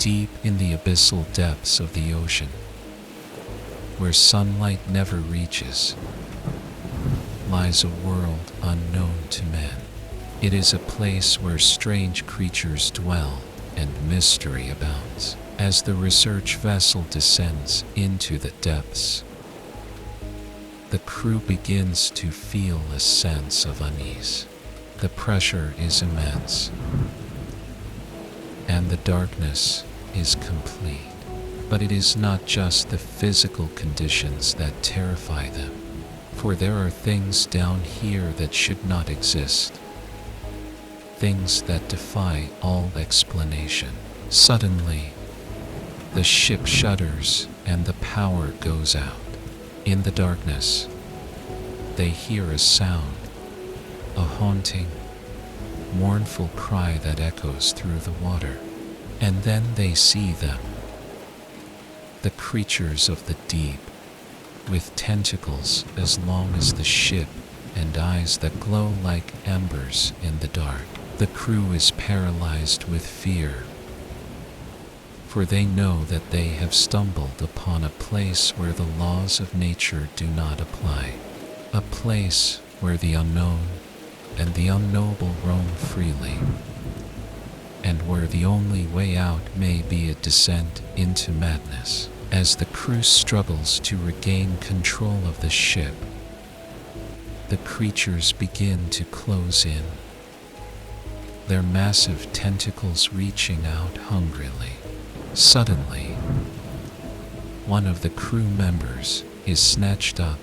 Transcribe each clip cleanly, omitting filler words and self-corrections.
Deep in the abyssal depths of the ocean, where sunlight never reaches, lies a world unknown to men. It is a place where strange creatures dwell and mystery abounds. As the research vessel descends into the depths, the crew begins to feel a sense of unease. The pressure is immense, and the darkness is complete. But it is not just the physical conditions that terrify them, for there are things down here that should not exist, things that defy all explanation. Suddenly, the ship shudders and the power goes out. In the darkness, they hear a sound, a haunting, mournful cry that echoes through the water. And then they see them, the creatures of the deep, with tentacles as long as the ship and eyes that glow like embers in the dark. The crew is paralyzed with fear, for they know that they have stumbled upon a place where the laws of nature do not apply, a place where the unknown and the unknowable roam freely, and where the only way out may be a descent into madness. As the crew struggles to regain control of the ship, the creatures begin to close in, their massive tentacles reaching out hungrily. Suddenly, one of the crew members is snatched up,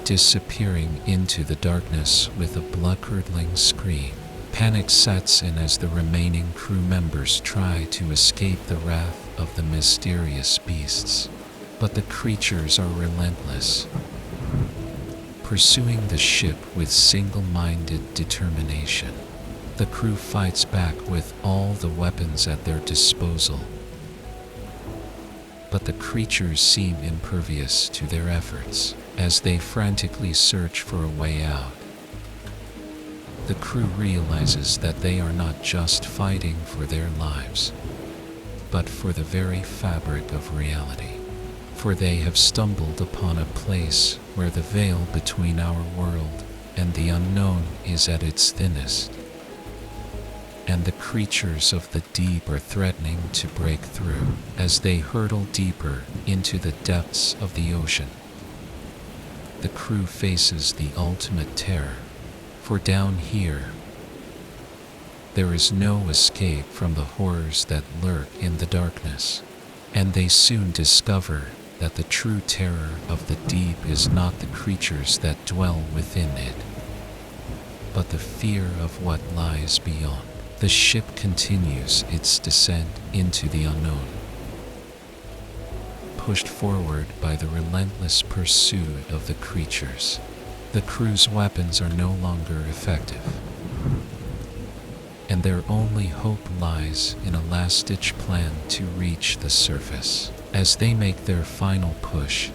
disappearing into the darkness with a blood-curdling scream. Panic sets in as the remaining crew members try to escape the wrath of the mysterious beasts. But the creatures are relentless, pursuing the ship with single-minded determination. The crew fights back with all the weapons at their disposal, but the creatures seem impervious to their efforts. As they frantically search for a way out, the crew realizes that they are not just fighting for their lives, but for the very fabric of reality. For they have stumbled upon a place where the veil between our world and the unknown is at its thinnest, and the creatures of the deep are threatening to break through. As they hurtle deeper into the depths of the ocean, the crew faces the ultimate terror, for down here, there is no escape from the horrors that lurk in the darkness, and they soon discover that the true terror of the deep is not the creatures that dwell within it, but the fear of what lies beyond. The ship continues its descent into the unknown, pushed forward by the relentless pursuit of the creatures. The crew's weapons are no longer effective, and their only hope lies in a last-ditch plan to reach the surface. As they make their final push,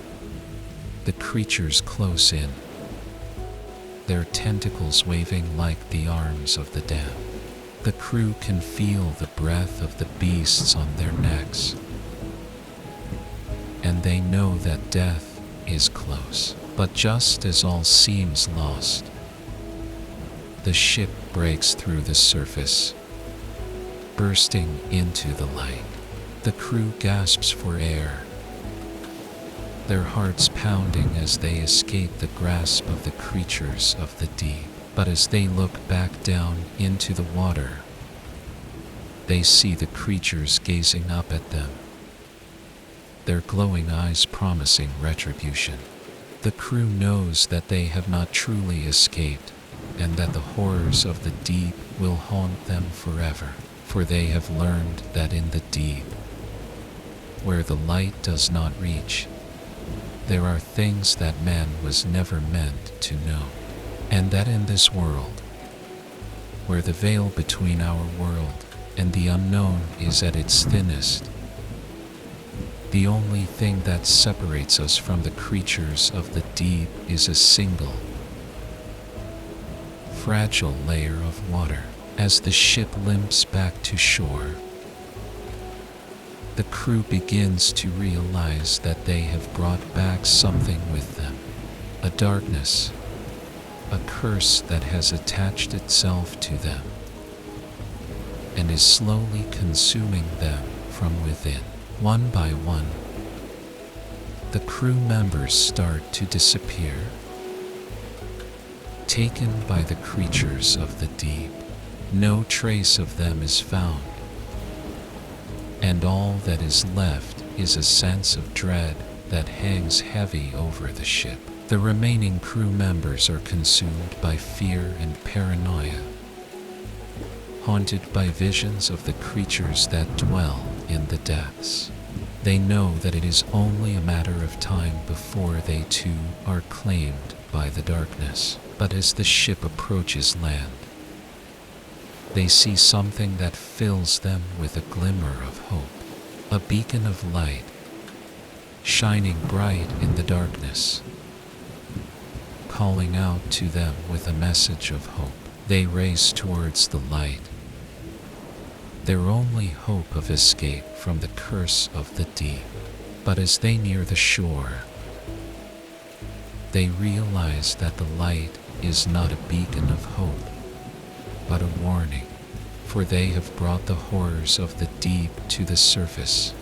the creatures close in, their tentacles waving like the arms of the damned. The crew can feel the breath of the beasts on their necks, and they know that death is close. But just as all seems lost, the ship breaks through the surface, bursting into the light. The crew gasps for air, their hearts pounding as they escape the grasp of the creatures of the deep. But as they look back down into the water, they see the creatures gazing up at them, their glowing eyes promising retribution. The crew knows that they have not truly escaped, and that the horrors of the deep will haunt them forever, for they have learned that in the deep, where the light does not reach, there are things that man was never meant to know. And that in this world, where the veil between our world and the unknown is at its thinnest, the only thing that separates us from the creatures of the deep is a single, fragile layer of water. As the ship limps back to shore, The crew begins to realize that they have brought back something with them, a darkness, a curse that has attached itself to them and is slowly consuming them from within. One by one, the crew members start to disappear, taken by the creatures of the deep. No trace of them is found, and all that is left is a sense of dread that hangs heavy over the ship. The remaining crew members are consumed by fear and paranoia, haunted by visions of the creatures that dwell in the depths. They know that it is only a matter of time before they too are claimed by the darkness. But as the ship approaches land, they see something that fills them with a glimmer of hope, a beacon of light, shining bright in the darkness, calling out to them with a message of hope. They race towards the light, their only hope of escape from the curse of the deep. But as they near the shore, they realize that the light is not a beacon of hope, but a warning, for they have brought the horrors of the deep to the surface,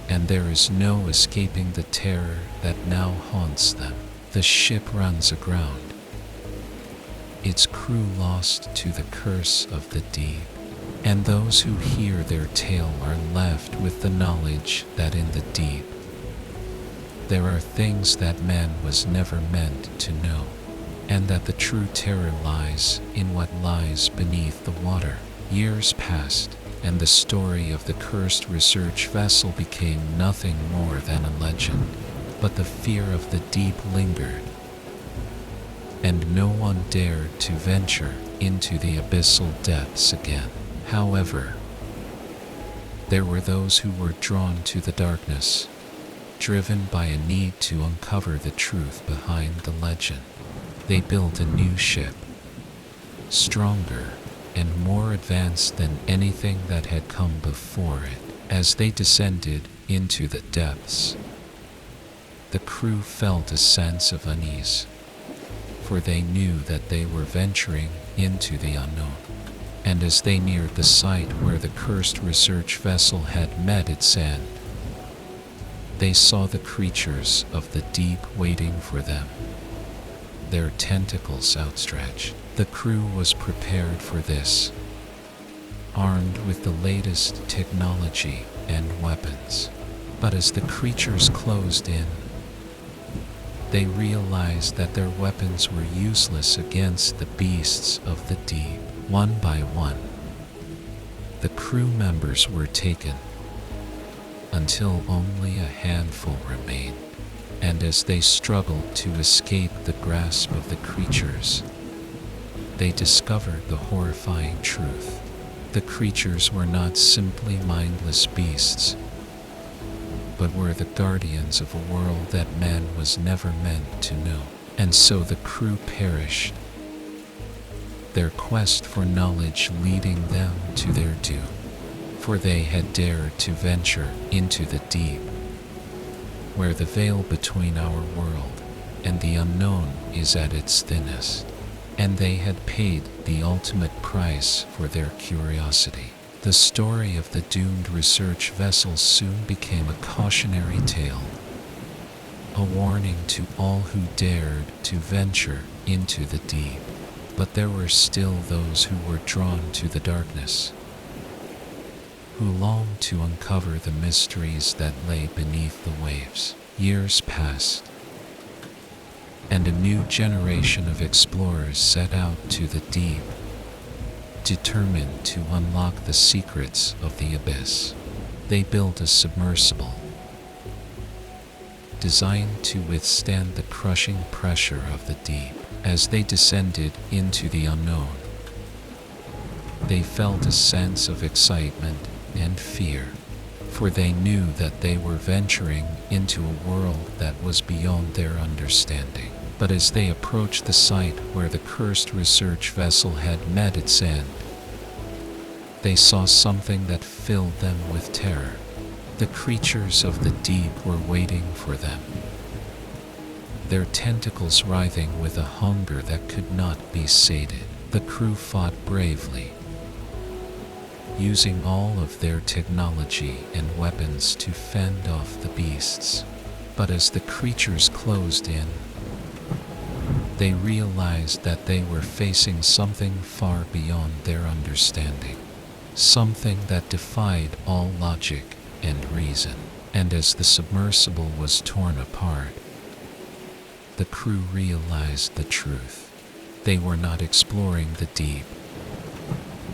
and there is no escaping the terror that now haunts them. The ship runs aground, its crew lost to the curse of the deep, and those who hear their tale are left with the knowledge that in the deep there are things that man was never meant to know, and that the true terror lies in what lies beneath the water. Years passed, and the story of the cursed research vessel became nothing more than a legend. But the fear of the deep lingered, and no one dared to venture into the abyssal depths again. However, there were those who were drawn to the darkness, driven by a need to uncover the truth behind the legend. They built a new ship, stronger and more advanced than anything that had come before it. As they descended into the depths, the crew felt a sense of unease, for they knew that they were venturing into the unknown. And as they neared the site where the cursed research vessel had met its end, they saw the creatures of the deep waiting for them, their tentacles outstretched. The crew was prepared for this, armed with the latest technology and weapons. But as the creatures closed in, they realized that their weapons were useless against the beasts of the deep. One by one, the crew members were taken, until only a handful remained. And as they struggled to escape the grasp of the creatures, they discovered the horrifying truth. The creatures were not simply mindless beasts, but were the guardians of a world that man was never meant to know. And so the crew perished, their quest for knowledge leading them to their doom, for they had dared to venture into the deep, where the veil between our world and the unknown is at its thinnest, and they had paid the ultimate price for their curiosity. The story of the doomed research vessel soon became a cautionary tale, a warning to all who dared to venture into the deep. But there were still those who were drawn to the darkness, who longed to uncover the mysteries that lay beneath the waves. Years passed, and a new generation of explorers set out to the deep, determined to unlock the secrets of the abyss. They built a submersible, designed to withstand the crushing pressure of the deep. As they descended into the unknown, they felt a sense of excitement and fear, for they knew that they were venturing into a world that was beyond their understanding. But as they approached the site where the cursed research vessel had met its end, they saw something that filled them with terror. The creatures of the deep were waiting for them, their tentacles writhing with a hunger that could not be sated. The crew fought bravely, using all of their technology and weapons to fend off the beasts. But as the creatures closed in, they realized that they were facing something far beyond their understanding, something that defied all logic and reason. And as the submersible was torn apart, the crew realized the truth. They were not exploring the deep,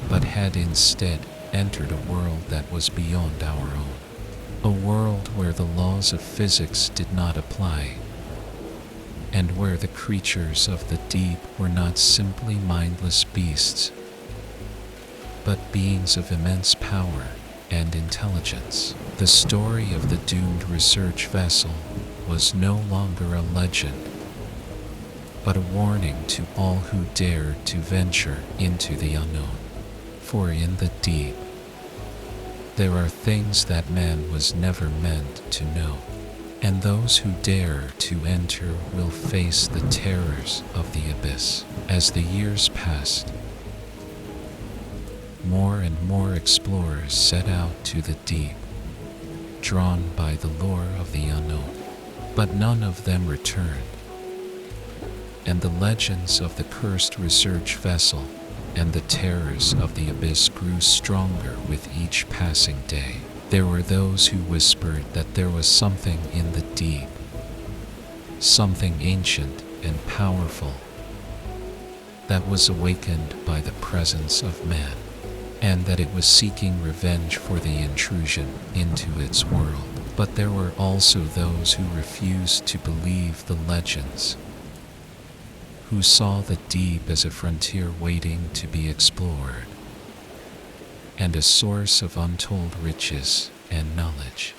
but had instead entered a world that was beyond our own. A world where the laws of physics did not apply, and where the creatures of the deep were not simply mindless beasts, but beings of immense power and intelligence. The story of the doomed research vessel was no longer a legend, but a warning to all who dared to venture into the unknown. For in the deep, there are things that man was never meant to know, and those who dare to enter will face the terrors of the abyss. As the years passed, more and more explorers set out to the deep, drawn by the lure of the unknown. But none of them returned, and the legends of the cursed research vessel and the terrors of the abyss grew stronger with each passing day. There were those who whispered that there was something in the deep, something ancient and powerful, that was awakened by the presence of man, and that it was seeking revenge for the intrusion into its world. But there were also those who refused to believe the legends, who saw the deep as a frontier waiting to be explored, and a source of untold riches and knowledge.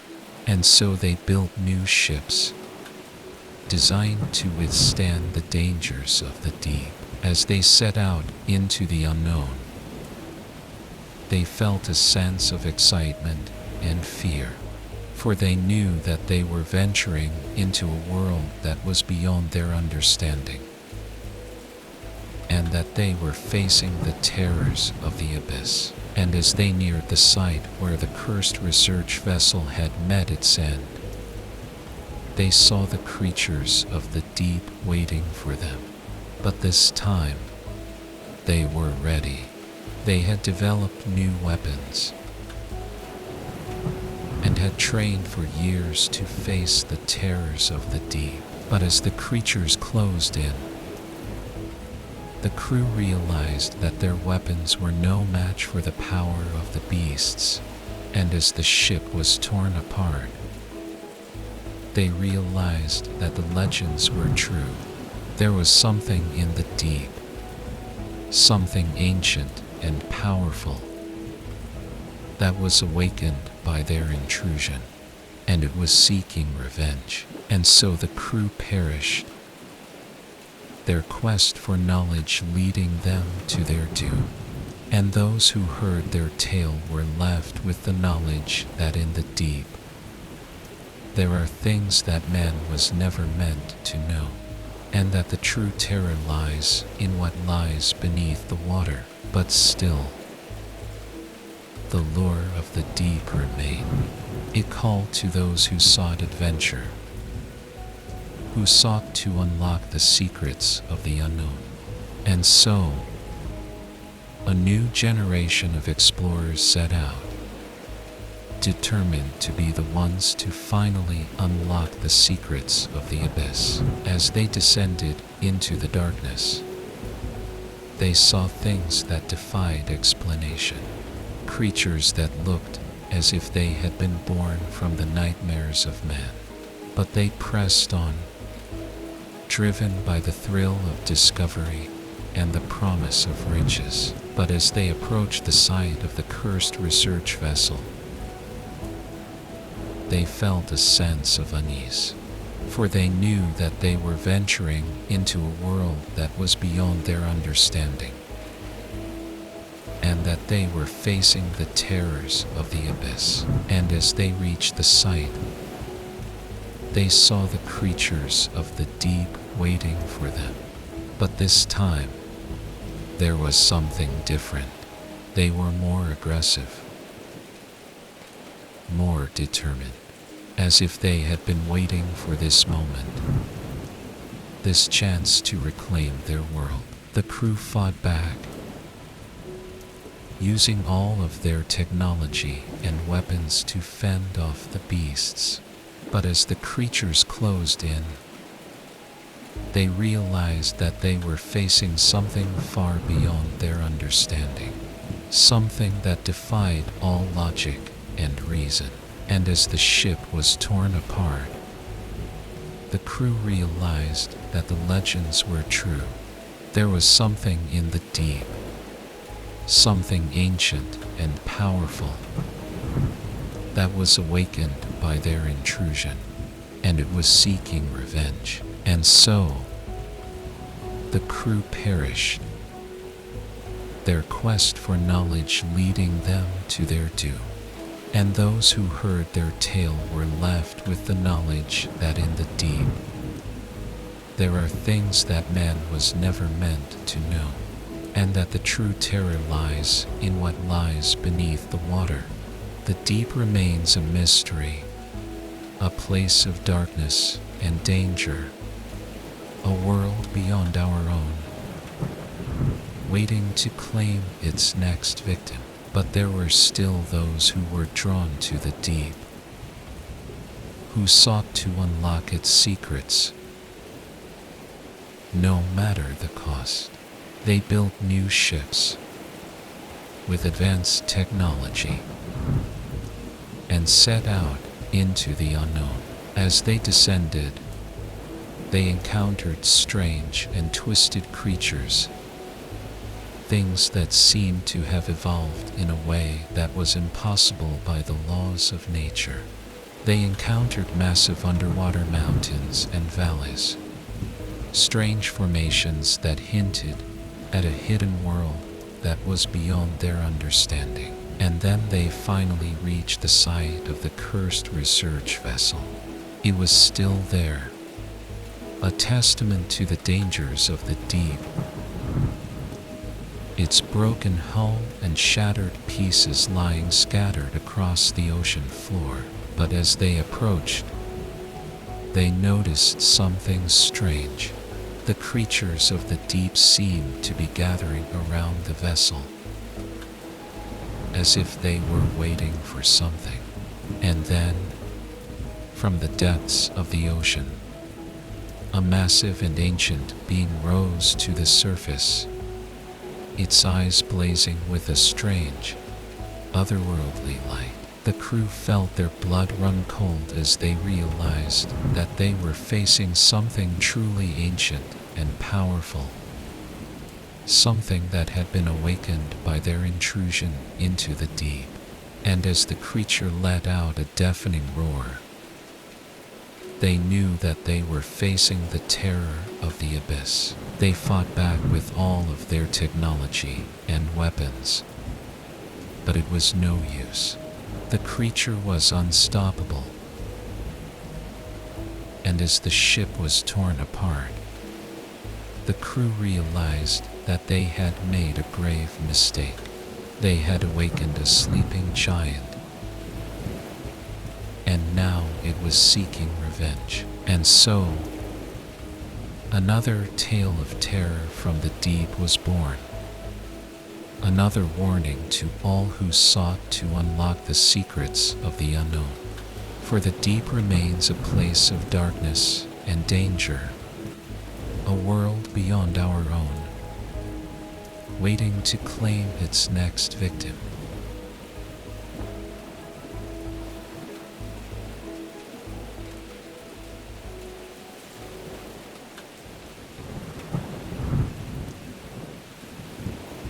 And so they built new ships, designed to withstand the dangers of the deep. As they set out into the unknown, they felt a sense of excitement and fear, for they knew that they were venturing into a world that was beyond their understanding, and that they were facing the terrors of the abyss. And as they neared the site where the cursed research vessel had met its end, they saw the creatures of the deep waiting for them. But this time, they were ready. They had developed new weapons and had trained for years to face the terrors of the deep. But as the creatures closed in, the crew realized that their weapons were no match for the power of the beasts, and as the ship was torn apart, they realized that the legends were true. There was something in the deep, something ancient and powerful, that was awakened by their intrusion, and it was seeking revenge. And so the crew perished, their quest for knowledge leading them to their doom. And those who heard their tale were left with the knowledge that in the deep, there are things that man was never meant to know, and that the true terror lies in what lies beneath the water. But still, the lure of the deep remained. It called to those who sought adventure, who sought to unlock the secrets of the unknown. And so, a new generation of explorers set out, determined to be the ones to finally unlock the secrets of the abyss. As they descended into the darkness, they saw things that defied explanation, creatures that looked as if they had been born from the nightmares of man. But they pressed on, driven by the thrill of discovery and the promise of riches. But as they approached the site of the cursed research vessel, they felt a sense of unease, for they knew that they were venturing into a world that was beyond their understanding. And knowing that they were facing the terrors of the abyss. And as they reached the site, they saw the creatures of the deep waiting for them. But this time, there was something different. They were more aggressive, more determined, as if they had been waiting for this moment, this chance to reclaim their world. The crew fought back, using all of their technology and weapons to fend off the beasts. But as the creatures closed in, they realized that they were facing something far beyond their understanding, something that defied all logic and reason. And as the ship was torn apart, the crew realized that the legends were true. There was something in the deep, something ancient and powerful, that was awakened by their intrusion, and it was seeking revenge. And so, the crew perished, their quest for knowledge leading them to their doom. And those who heard their tale were left with the knowledge that in the deep, there are things that man was never meant to know, and that the true terror lies in what lies beneath the water. The deep remains a mystery, a place of darkness and danger, a world beyond our own, waiting to claim its next victim. But there were still those who were drawn to the deep, who sought to unlock its secrets, no matter the cost. They built new ships with advanced technology and set out into the unknown. As they descended, they encountered strange and twisted creatures, things that seemed to have evolved in a way that was impossible by the laws of nature. They encountered massive underwater mountains and valleys, strange formations that hinted at a hidden world that was beyond their understanding. And then they finally reached the site of the cursed research vessel. It was still there, a testament to the dangers of the deep, its broken hull and shattered pieces lying scattered across the ocean floor. But as they approached, they noticed something strange. The creatures of the deep seemed to be gathering around the vessel, as if they were waiting for something. And then, from the depths of the ocean, a massive and ancient being rose to the surface, its eyes blazing with a strange, otherworldly light. The crew felt their blood run cold as they realized that they were facing something truly ancient and powerful, something that had been awakened by their intrusion into the deep. And as the creature let out a deafening roar, they knew that they were facing the terror of the abyss. They fought back with all of their technology and weapons, but it was no use. The creature was unstoppable, and as the ship was torn apart, the crew realized that they had made a grave mistake. They had awakened a sleeping giant, and now it was seeking revenge. And so, another tale of terror from the deep was born. Another warning to all who sought to unlock the secrets of the unknown. For the deep remains a place of darkness and danger, a world beyond our own, waiting to claim its next victim.